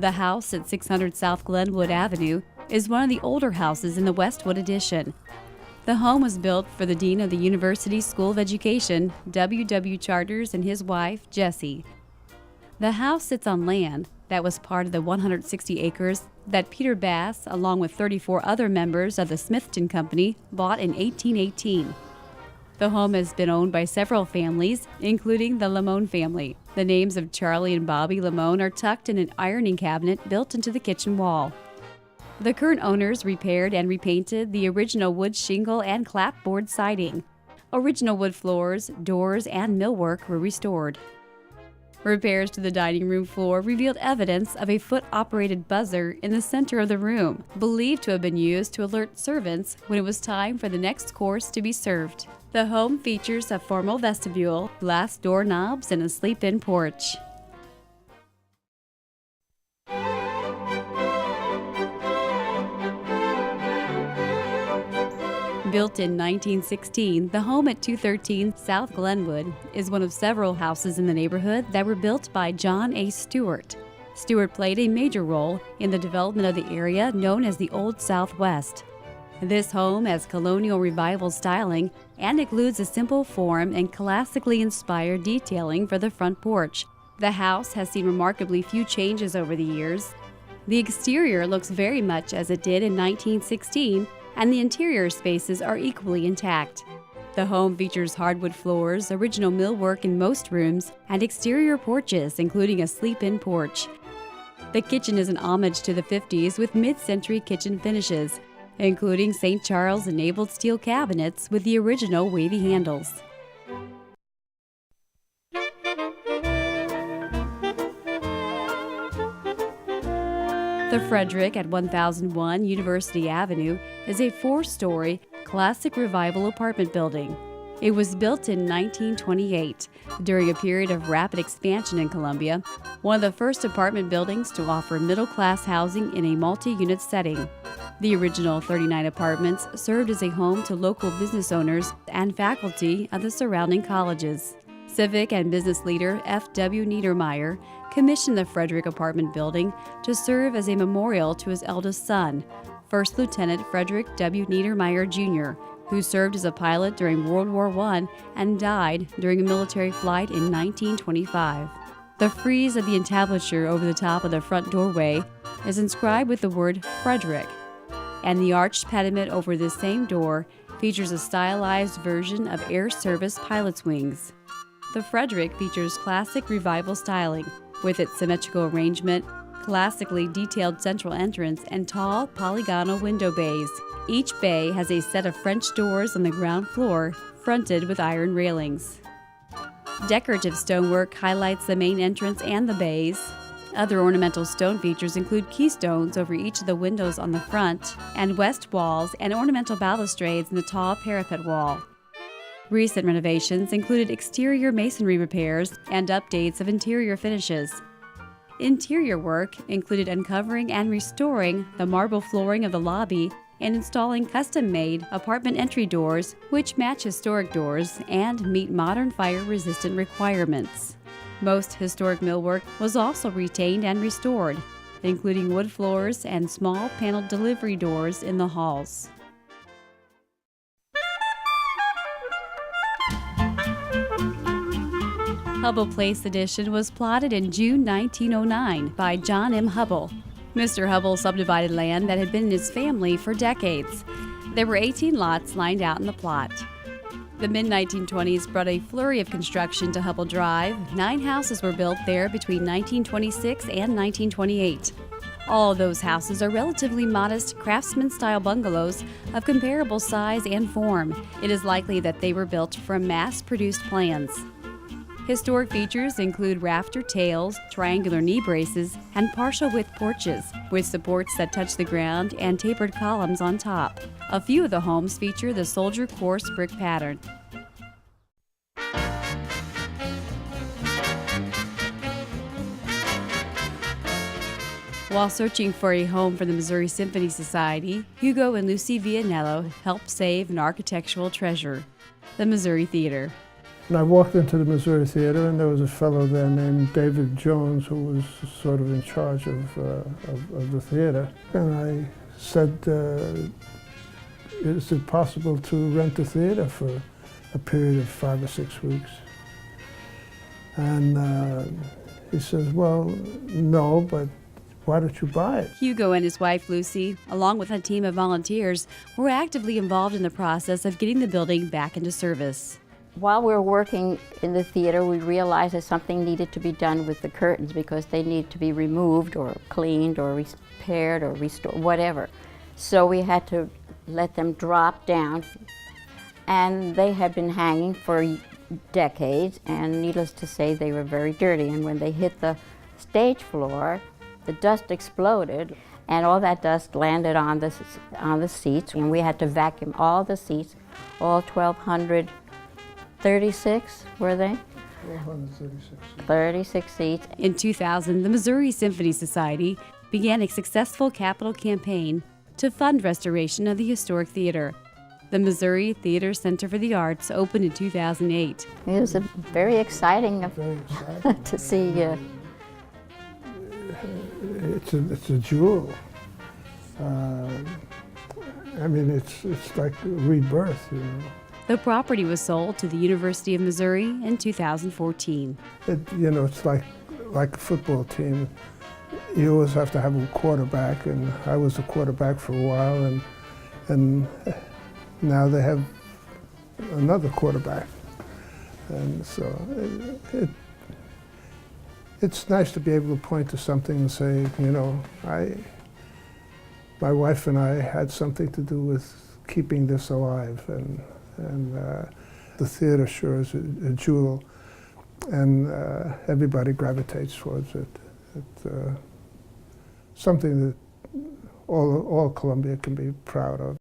The house at 600 South Clenwood Avenue is one of the older houses in the Westwood addition. The home was built for the Dean of the University School of Education, W. Charters, and his wife, Jessie. The house sits on land that was part of the 160 acres that Peter Bass, along with 34 other members of the Smithton Company, bought in 1818. The home has been owned by several families, including the Lamone family. The names of Charlie and Bobby Lamone are tucked in an ironing cabinet built into the kitchen wall. The current owners repaired and repainted the original wood shingle and clapboard siding. Original wood floors, doors, and millwork were restored. Repairs to the dining room floor revealed evidence of a foot-operated buzzer in the center of the room, believed to have been used to alert servants when it was time for the next course to be served. The home features a formal vestibule, glass doorknobs, and a sleep-in porch. Built in 1916, the home at 213 South Clenwood is one of several houses in the neighborhood that were built by John A. Stewart. Stewart played a major role in the development of the area known as the Old Southwest. This home has colonial revival styling and includes a simple form and classically inspired detailing for the front porch. The house has seen remarkably few changes over the years. The exterior looks very much as it did in 1916, and the interior spaces are equally intact. The home features hardwood floors, original millwork in most rooms, and exterior porches, including a sleep-in porch. The kitchen is an homage to the 50s with mid-century kitchen finishes, including St. Charles enabled steel cabinets with the original wavy handles. The Frederick at 1001 University Avenue is a 4-story classic revival apartment building. It was built in 1928 during a period of rapid expansion in Columbia, one of the first apartment buildings to offer middle-class housing in a multi-unit setting. The original 39 apartments served as a home to local business owners and faculty of the surrounding colleges. Civic and business leader F.W. Niedermeyer commissioned the Frederick apartment building to serve as a memorial to his eldest son, First Lieutenant Frederick W. Niedermeyer, Jr., who served as a pilot during World War I and died during a military flight in 1925. The frieze of the entablature over the top of the front doorway is inscribed with the word Frederick, and the arched pediment over this same door features a stylized version of Air Service pilot's wings. The Frederick features classic revival styling, with its symmetrical arrangement, classically detailed central entrance, and tall, polygonal window bays. Each bay has a set of French doors on the ground floor, fronted with iron railings. Decorative stonework highlights the main entrance and the bays. Other ornamental stone features include keystones over each of the windows on the front, and west walls and ornamental balustrades in the tall parapet wall. Recent renovations included exterior masonry repairs and updates of interior finishes. Interior work included uncovering and restoring the marble flooring of the lobby and installing custom-made apartment entry doors which match historic doors and meet modern fire-resistant requirements. Most historic millwork was also retained and restored, including wood floors and small paneled delivery doors in the halls. Hubbell Place Addition was plotted in June 1909 by John M. Hubbell. Mr. Hubbell subdivided land that had been in his family for decades. There were 18 lots lined out in the plot. The mid-1920s brought a flurry of construction to Hubbell Drive. 9 houses were built there between 1926 and 1928. All of those houses are relatively modest craftsman-style bungalows of comparable size and form. It is likely that they were built from mass-produced plans. Historic features include rafter tails, triangular knee braces, and partial width porches, with supports that touch the ground and tapered columns on top. A few of the homes feature the soldier coarse brick pattern. While searching for a home for the Missouri Symphony Society, Hugo and Lucy Vianello helped save an architectural treasure, the Missouri Theater. And I walked into the Missouri Theater, and there was a fellow there named David Jones, who was sort of in charge of the theater. And I said, is it possible to rent the theater for a period of 5 or 6 weeks? And he says, well, no, but why don't you buy it? Hugo and his wife Lucy, along with a team of volunteers, were actively involved in the process of getting the building back into service. While we were working in the theater, we realized that something needed to be done with the curtains because they needed to be removed or cleaned or repaired or restored, whatever. So we had to let them drop down, and they had been hanging for decades, and needless to say, they were very dirty. And when they hit the stage floor, the dust exploded, and all that dust landed on the seats, and we had to vacuum all the seats, all 1,236 were they? 136. 36 seats. In 2000, the Missouri Symphony Society began a successful capital campaign to fund restoration of the historic theater. The Missouri Theater Center for the Arts opened in 2008. It was very exciting, to see. It's a jewel. I mean, it's like rebirth, you know. The property was sold to the University of Missouri in 2014. It's like a football team. You always have to have a quarterback, and I was a quarterback for a while, and now they have another quarterback. And so it's nice to be able to point to something and say, you know, my wife and I had something to do with keeping this alive, and the theater sure is a jewel, and everybody gravitates towards it. It's something that all Columbia can be proud of.